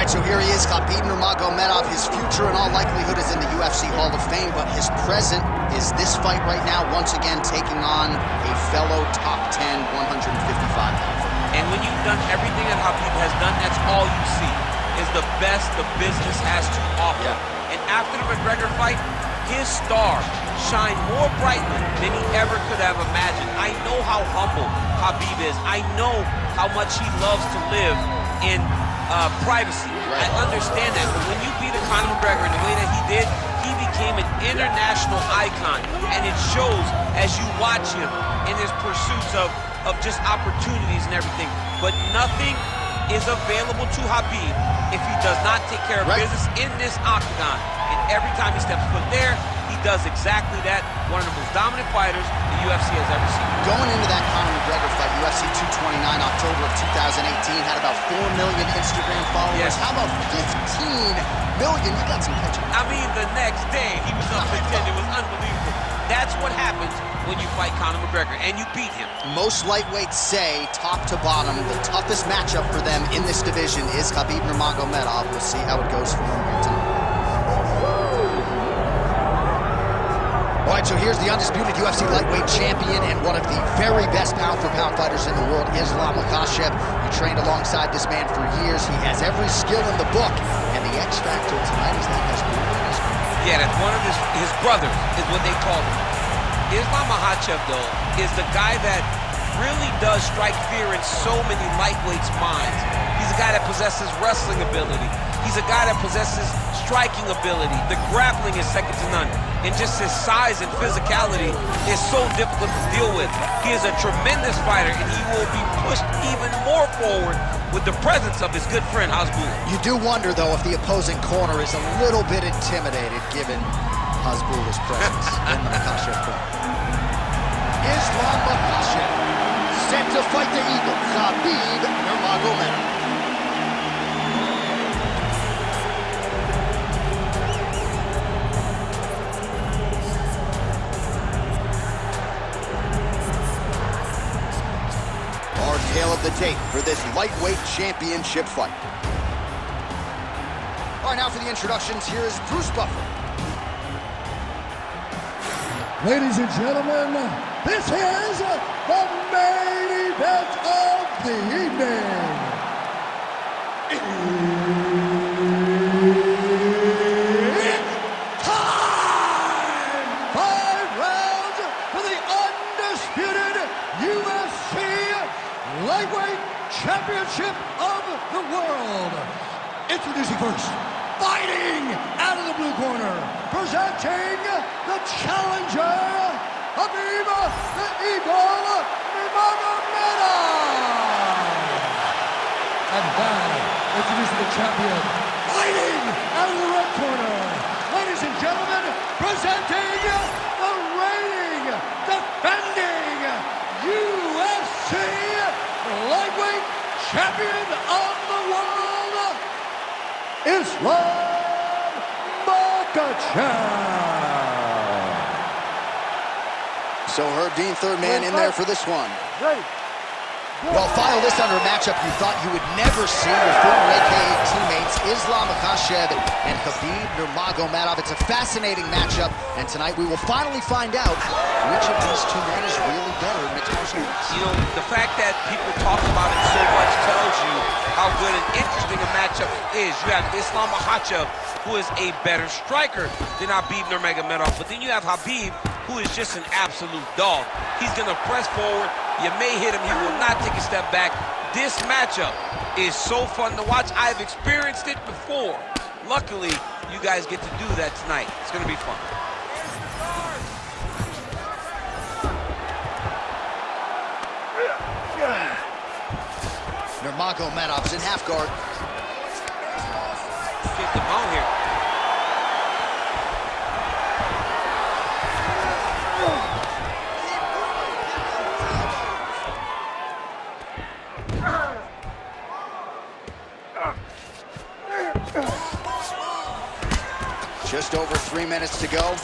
right, so here he is, Khabib Nurmagomedov. His future in all likelihood is in the UFC Hall of Fame, but his present is this fight right now, once again taking on a fellow top 10, 155-pound fighter. And when you've done everything that Khabib has done, that's all you see, is the best the business has to offer. Yeah. And after the McGregor fight, his star shined more brightly than he ever could have imagined. I know how humble Khabib is. I know how much he loves to live in privacy. Right. I understand that, but when you beat Conor McGregor in the way that he did, he became an international icon, and it shows as you watch him in his pursuits of just opportunities and everything. But nothing is available to Khabib if he does not take care of business in this octagon. And every time he steps foot there, he does exactly that. One of the most dominant fighters the UFC has ever seen. Going into that Conor McGregor fight, UFC 229, October of 2018, had about 4 million Instagram followers. Yes. How about 15 million? You got some catching. I mean, the next day, he was up to 10. It was unbelievable. That's what happens when you fight Conor McGregor, and you beat him. Most lightweights say, top to bottom, the toughest matchup for them in this division is Khabib Nurmagomedov. We'll see how it goes for him here tonight. All right, so here's the undisputed UFC lightweight champion and one of the very best pound-for-pound fighters in the world, Islam Makhachev. He trained alongside this man for years. He has every skill in the book, and the X factor tonight is that Hasbulla in his corner. Yeah, that's one of his brothers, is what they call him. Islam Makhachev, though, is the guy that really does strike fear in so many lightweights' minds. He's a guy that possesses wrestling ability. He's a guy that possesses striking ability. The grappling is second to none. And just his size and physicality is so difficult to deal with. He is a tremendous fighter, and he will be pushed even more forward with the presence of his good friend, Hasbulla. You do wonder, though, if the opposing corner is a little bit intimidated, given Hasbulla's presence in the Makhachev corner. Islam Makhachev, set to fight the Eagle, Khabib Nurmagomedov. Tale of the tape for this lightweight championship fight. All right, now for the introductions, here is Bruce Buffer. Ladies and gentlemen, this is the main event of the evening. It's time! 5 rounds for the undisputed UFC Lightweight Championship of the world. Introducing first, fighting out of the blue corner, presenting the challenger, Khabib the Eagle Nurmagomedov. And now, introducing the champion, fighting out of the red corner, ladies and gentlemen, presenting the reigning, defending UFC lightweight champion of the world, Islam Makhachev. So Herb Dean, third man in there for this one. Well, file this under a matchup you thought you would never see. Your former AKA teammates, Islam Makhachev and Khabib Nurmagomedov. It's a fascinating matchup, and tonight we will finally find out which of these two men is really better in mixed martial arts. You know, the fact that people talk about it so much tells you how good and interesting a matchup is. You have Islam Makhachev, who is a better striker than Khabib Nurmagomedov, but then you have Khabib, who is just an absolute dog. He's gonna press forward. You may hit him, he will not take a step back. This matchup is so fun to watch. I've experienced it before. Luckily, you guys get to do that tonight. It's gonna be fun. Nurmagomedov's in half guard. Get the ball here. Just over 3 minutes to go.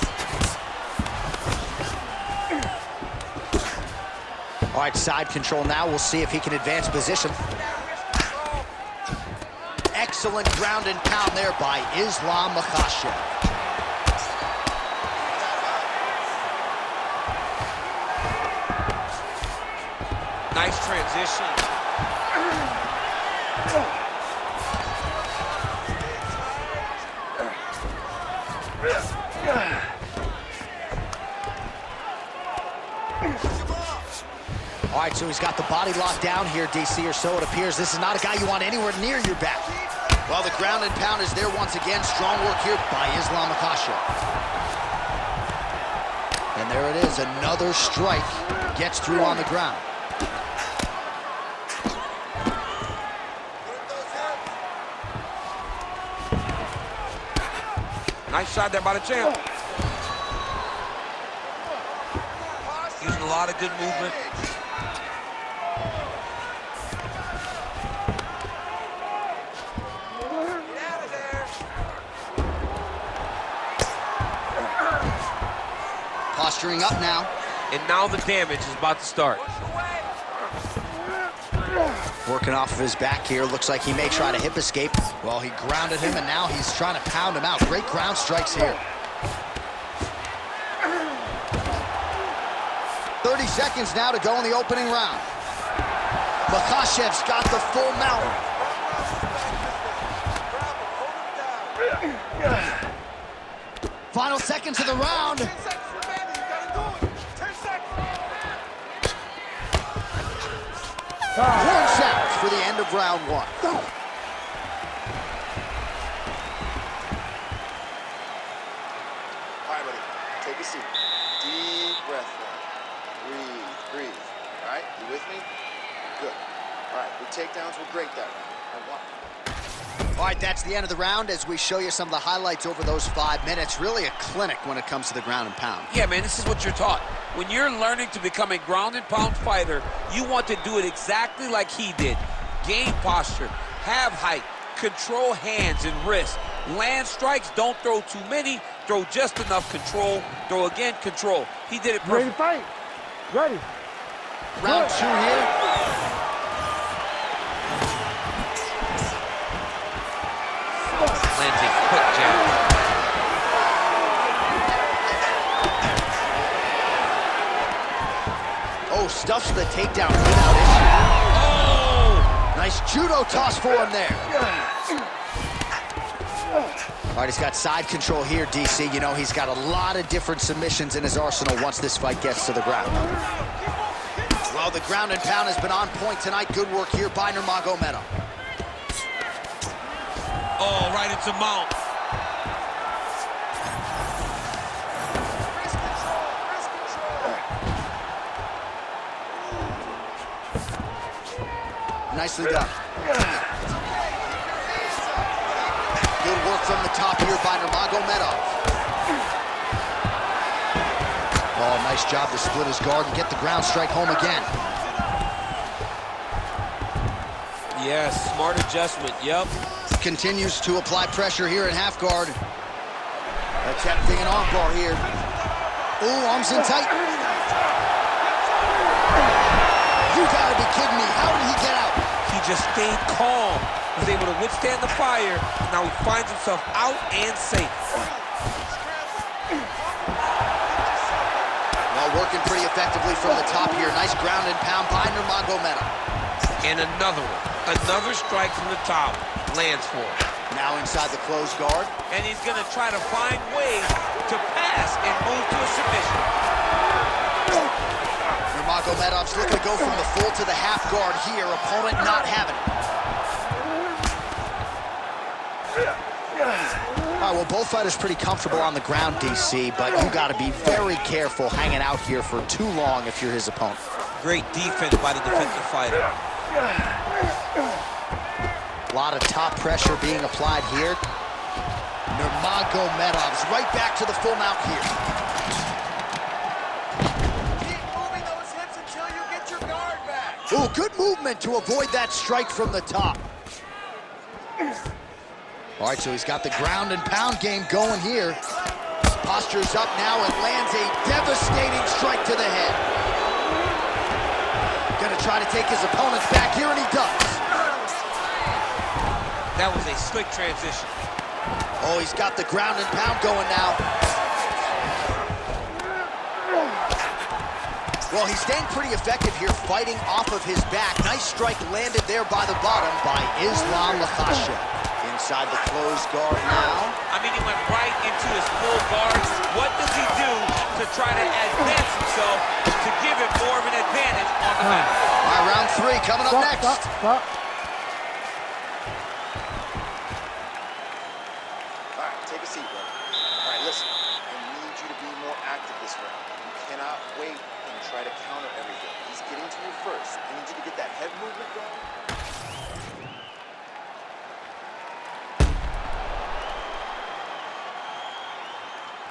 All right, side control now. We'll see if he can advance position. Excellent ground and pound there by Islam Makhachev. Nice transition. All right, so he's got the body locked down here, DC, or so it appears. This is not a guy you want anywhere near your back. Well, the ground and pound is there once again. Strong work here by Islam Makhachev. And there it is, another strike. Gets through on the ground. Nice shot there by the champ. Using a lot of good movement. Posturing up now. And now the damage is about to start. Working off of his back here. Looks like he may try to hip escape. Well, he grounded him, and now he's trying to pound him out. Great ground strikes here. 30 seconds now to go in the opening round. Makhachev's got the full mount. Final seconds of the round. 10 seconds remaining. You gotta do it. 10 seconds. 1 sound for the end of round 1. Go. All right, buddy. Take a seat. Deep breath now. Breathe. All right, you with me? Good. All right, your takedowns were great that round. All right, that's the end of the round as we show you some of the highlights over those 5 minutes. Really a clinic when it comes to the ground and pound. Yeah, man, this is what you're taught. When you're learning to become a ground and pound fighter, you want to do it exactly like he did. Gain posture, have height, control hands and wrists. Land strikes, don't throw too many, throw just enough, control, throw again, control. He did it perfect. Ready to fight. Ready. Round 2 here. Lands a quick jab. Oh, stuffs the takedown without issue. Oh! Nice judo toss for him there. All right, he's got side control here, DC. You know, he's got a lot of different submissions in his arsenal once this fight gets to the ground. Well, the ground and pound has been on point tonight. Good work here by Nurmagomedov. Oh, right into mount. Nicely done. Good work from the top here by Nurmagomedov. Oh, nice job to split his guard and get the ground strike home again. Yes, smart adjustment, yep. Continues to apply pressure here in half guard. Attempting an armbar here. Ooh, arms in tight. You gotta be kidding me. How did he get out? He just stayed calm, was able to withstand the fire. Now he finds himself out and safe. Well, working pretty effectively from the top here. Nice ground and pound by Nurmagomedov. And another one. Another strike from the top. Lands for him. Now inside the closed guard. And he's going to try to find ways to pass and move to a submission. Nurmagomedov's looking to go from the full to the half guard here. Opponent not having it. All right, well, both fighters pretty comfortable on the ground, DC, but you got to be very careful hanging out here for too long if you're his opponent. Great defense by the defensive fighter. A lot of top pressure being applied here. Nurmagomedov's right back to the full mount here. Keep moving those hips until you get your guard back. Ooh, good movement to avoid that strike from the top. All right, so he's got the ground and pound game going here. Postures up now and lands a devastating strike to the head. Gonna try to take his opponents back here, and he does. That was a slick transition. Oh, he's got the ground and pound going now. Well, he's staying pretty effective here, fighting off of his back. Nice strike landed there by the bottom by Makhachev. Inside the closed guard now. I mean, he went right into his full guard. What does he do to try to advance himself to give him more of an advantage on the mat? All right, round 3 coming up next. All right, take a seat, brother. All right, listen. I need you to be more active this round. You cannot wait and try to counter everything. He's getting to you first. I need you to get that head movement going.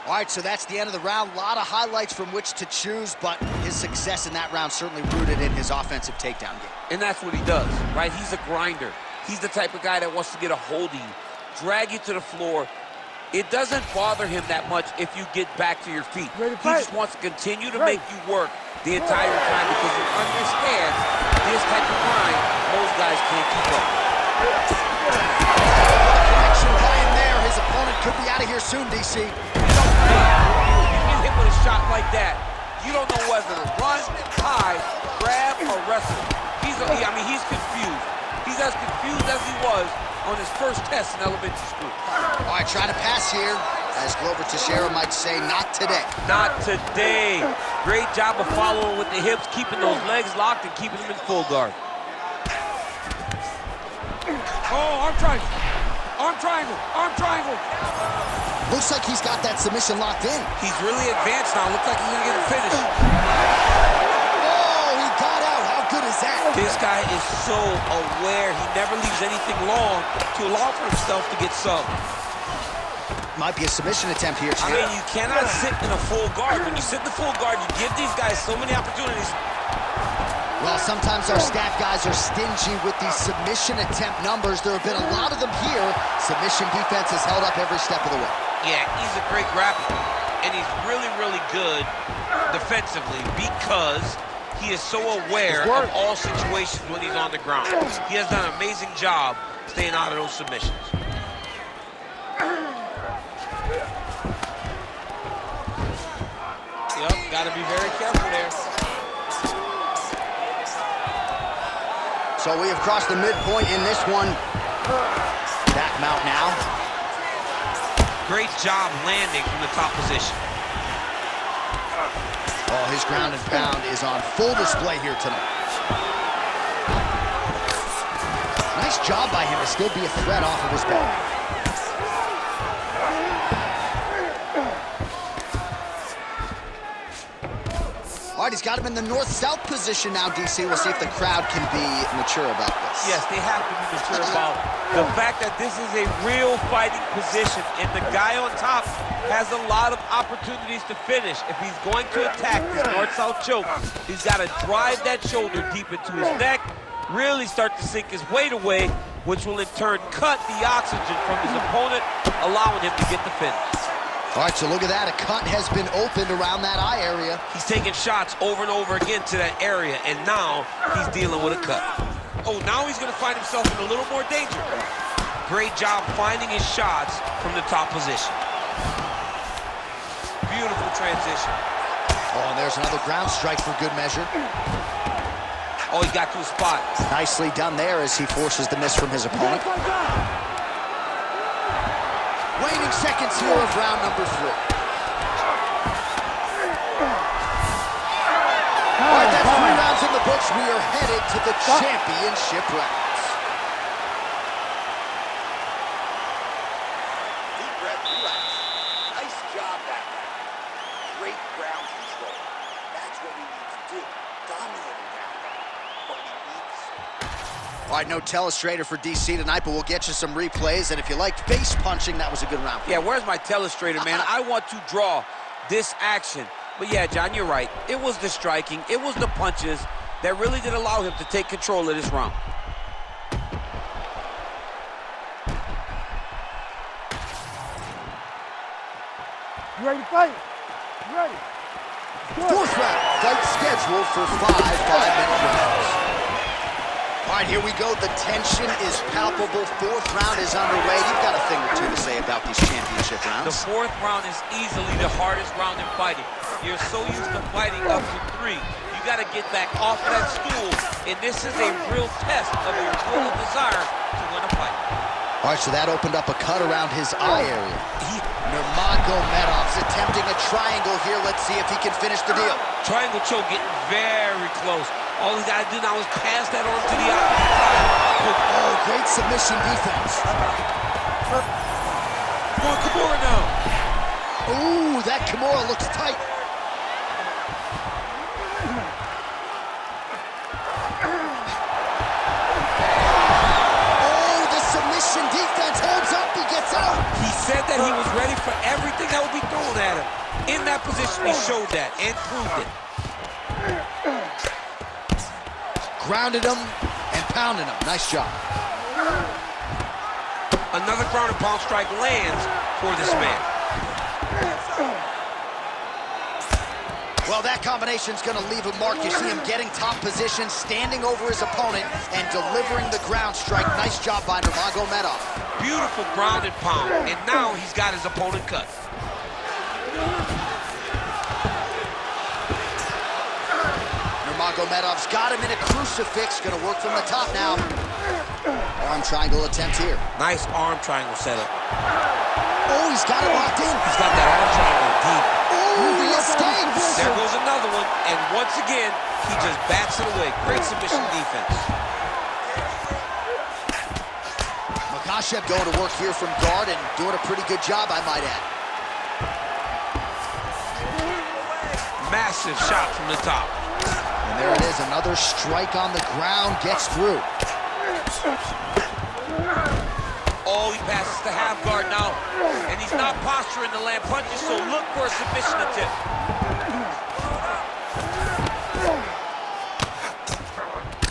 All right, so that's the end of the round. A lot of highlights from which to choose, but his success in that round certainly rooted in his offensive takedown game. And that's what he does, right? He's a grinder. He's the type of guy that wants to get a hold of you, drag you to the floor. It doesn't bother him that much if you get back to your feet. He just wants to continue to make you work the entire time because he understands this type of grind, most guys can't keep up. Connection by him there. His opponent could be out of here soon, DC. You get hit with a shot like that, you don't know whether to run, hide, grab, or wrestle. He's confused. He's as confused as he was on his first test in elementary school. All right, trying to pass here. As Glover Teixeira might say, not today. Not today. Great job of following with the hips, keeping those legs locked and keeping them in full guard. Oh, arm triangle. Arm triangle. Arm triangle. Looks like he's got that submission locked in. He's really advanced now. Looks like he's going to get a finish. Oh, he got out. How good is that? This guy is so aware. He never leaves anything long to allow for himself to get subbed. Might be a submission attempt here, I mean, you cannot sit in a full guard. When you sit in the full guard, you give these guys so many opportunities. Well, sometimes our staff guys are stingy with these submission attempt numbers. There have been a lot of them here. Submission defense has held up every step of the way. Yeah, he's a great grappler, and he's really, really good defensively because he is so aware of all situations when he's on the ground. He has done an amazing job staying out of those submissions. Yep, gotta be very careful there. So we have crossed the midpoint in this one. Back mount now. Great job landing from the top position. Oh, his ground and pound is on full display here tonight. Nice job by him to still be a threat off of his back. All right, he's got him in the north-south position now, DC. We'll see if the crowd can be mature about this. Yes, they have to be mature about the fact that this is a real fighting position, and the guy on top has a lot of opportunities to finish. If he's going to attack this north-south choke, he's got to drive that shoulder deep into his neck, really start to sink his weight away, which will in turn cut the oxygen from his opponent, allowing him to get the finish. All right, so look at that. A cut has been opened around that eye area. He's taking shots over and over again to that area, and now he's dealing with a cut. Oh, now he's going to find himself in a little more danger. Great job finding his shots from the top position. Beautiful transition. Oh, and there's another ground strike for good measure. Oh, he got to his spot. Nicely done there as he forces the miss from his opponent. Waning seconds here of round number 3. All right, that's 3 rounds in the books. We are headed to the championship rounds. Deep breath, relax. Nice job back there. Great ground control. That's what we need to do. Dominate down there. But we need All right, no telestrator for DC tonight, but we'll get you some replays. And if you liked face punching, that was a good round. Yeah, where's my telestrator, man? I want to draw this action. But yeah, John, you're right. It was the striking, it was the punches that really did allow him to take control of this round. You ready to fight? You ready? Fourth round, fight scheduled for 5 5-minute rounds. All All right, here we go. The tension is palpable. Fourth round is underway. You've got a thing or two to say about these championship rounds. The fourth round is easily the hardest round in fighting. You're so used to fighting up to 3. You got to get back off that stool, and this is a real test of your will and desire to win a fight. All right, so that opened up a cut around his eye area. Nurmagomedov's attempting a triangle here. Let's see if he can finish the deal. Triangle choke getting very close. All he's got to do now is pass that on to the opposite side. Oh, great submission defense. Come on, Kimura now. Ooh, that Kimura looks tight. Oh, the submission defense holds up. He gets out. He said that he was ready for everything that would be thrown at him. In that position, he showed that and proved it. Grounded him and pounded him. Nice job. Another ground and pound strike lands for this man. Well, that combination's going to leave a mark. You see him getting top position, standing over his opponent, and delivering the ground strike. Nice job by Nurmagomedov. Beautiful ground and pound, and now he's got his opponent cut. Nurmagomedov's got him in a crucifix. Going to work from the top now. Arm triangle attempt here. Nice arm triangle setup. Oh, he's got it locked in. He's got that arm triangle deep. Oh, he escapes. There goes another one, and once again, he just backs it away. Great submission defense. Makhachev going to work here from guard and doing a pretty good job, I might add. Massive shot from the top. And there it is, another strike on the ground, gets through. Oh, he passes to half guard now, and he's not posturing to land punches, so look for a submission attempt.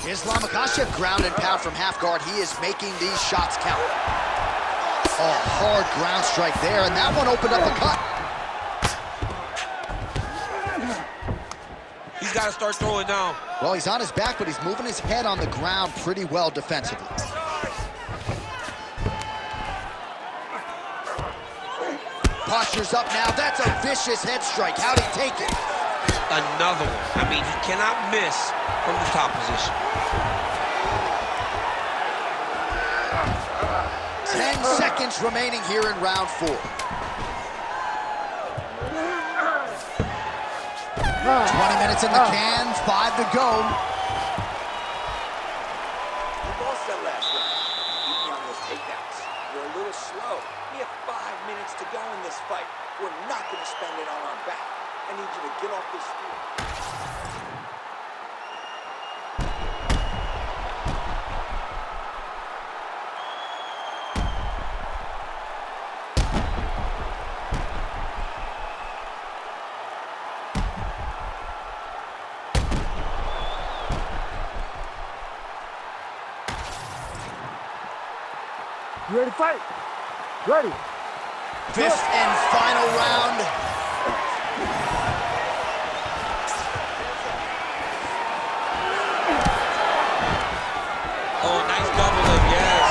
Islam Makhachev ground and pound from half guard. He is making these shots count. Oh, hard ground strike there, and that one opened up a cut. He's got to start throwing down. Well, he's on his back, but he's moving his head on the ground pretty well defensively. Posture's up now. That's a vicious head strike. How'd he take it? Another one. I mean, he cannot miss from the top position. 10 seconds remaining here in round 4. 20 minutes in the can, 5 to go. You lost that last round. You beat me on those takedowns. You're a little slow. We have 5 minutes to go in this fight. We're not going to spend it on our back. I need you to get off this field. You ready to fight? Ready. 5th and final round. Oh, nice double leg, yes.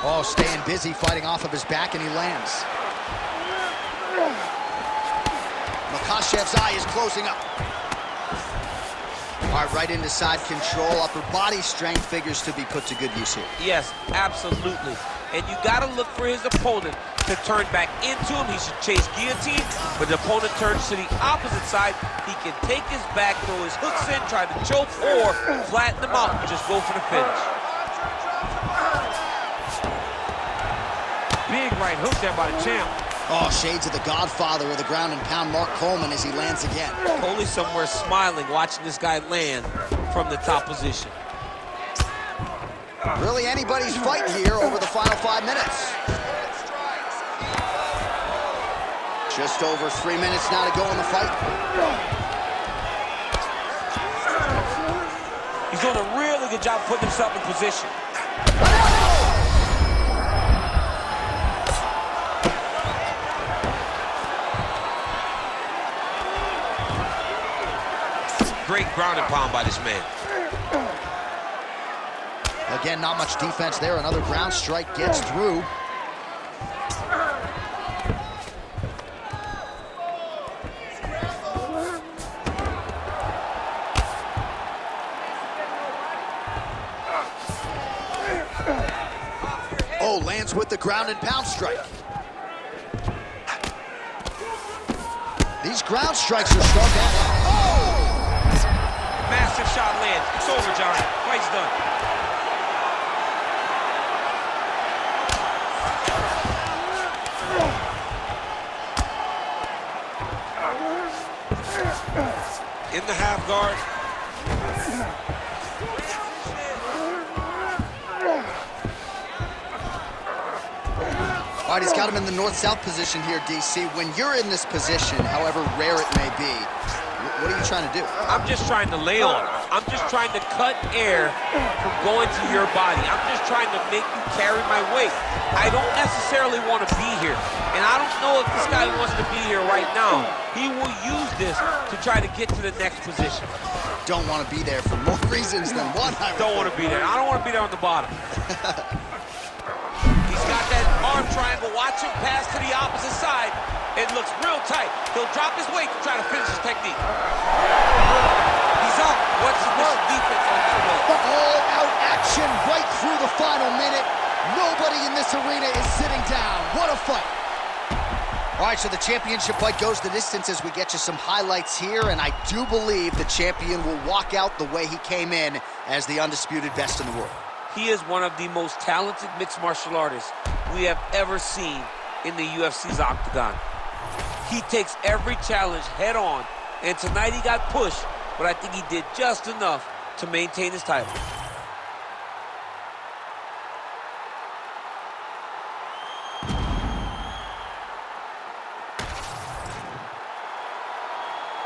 Oh, staying busy, fighting off of his back, and he lands. Makhachev's eye is closing up. All right, right into side control. Upper body strength figures to be put to good use here. Yes, absolutely. And you got to look for his opponent to turn back into him. He should chase guillotine, but the opponent turns to the opposite side. He can take his back, throw his hooks in, try to choke, or flatten him out and just go for the finish. Big right hook there by the champ. Oh, shades of the godfather of the ground and pound, Mark Coleman, as he lands again. Only somewhere smiling, watching this guy land from the top position. Really anybody's fight here over the final 5 minutes. Just over 3 minutes now to go in the fight. He's doing a really good job putting himself in position. great ground and pound by this man. Again, not much defense there. Another ground strike gets through. Oh, lands with the ground and pound strike. These ground strikes are struck at. Oh! Massive shot lands. It's over, John. Fight's done. In the half guard. All right, he's got him in the north-south position here, DC. When you're in this position, however rare it may be, what are you trying to do? I'm just trying to lay on him. I'm just trying to cut air from going to your body. I'm just trying to make you carry my weight. I don't necessarily want to be here. And I don't know if this guy wants to be here right now. He will use this to try to get to the next position. Don't want to be there for more reasons than one. Don't want to be there. I don't want to be there on the bottom. He's got that arm triangle. Watch him pass to the opposite side. It looks real tight. He'll drop his weight to try to finish his technique. He's up. What's the defense on this one? All-out action right through the final minute. Nobody in this arena is sitting down. What a fight. All right, so the championship fight goes the distance as we get you some highlights here, and I do believe the champion will walk out the way he came in as the undisputed best in the world. He is one of the most talented mixed martial artists we have ever seen in the UFC's octagon. He takes every challenge head on, and tonight he got pushed, but I think he did just enough to maintain his title.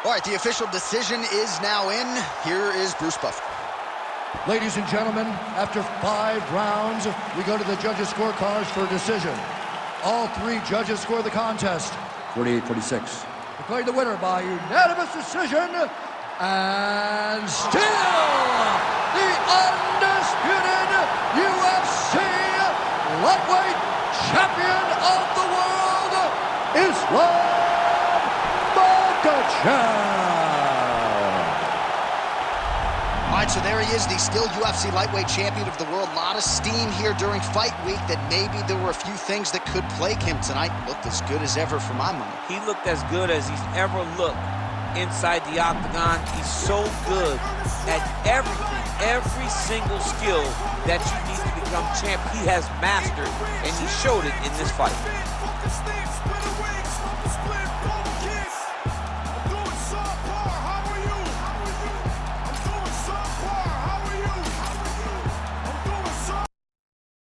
All right, the official decision is now in. Here is Bruce Buffer. Ladies and gentlemen, after 5 rounds, we go to the judges' scorecards for a decision. All 3 judges score the contest 48-46. Declared the winner by unanimous decision, and still the undisputed UFC lightweight champion of the world, Islam Makhachev. All right, so there he is, the still UFC lightweight champion of the world. A lot of steam here during fight week that maybe there were a few things that could plague him tonight. Looked as good as ever for my money. He looked as good as he's ever looked inside the octagon. He's so good at everything, every single skill that you need to become champ. He has mastered, and he showed it in this fight.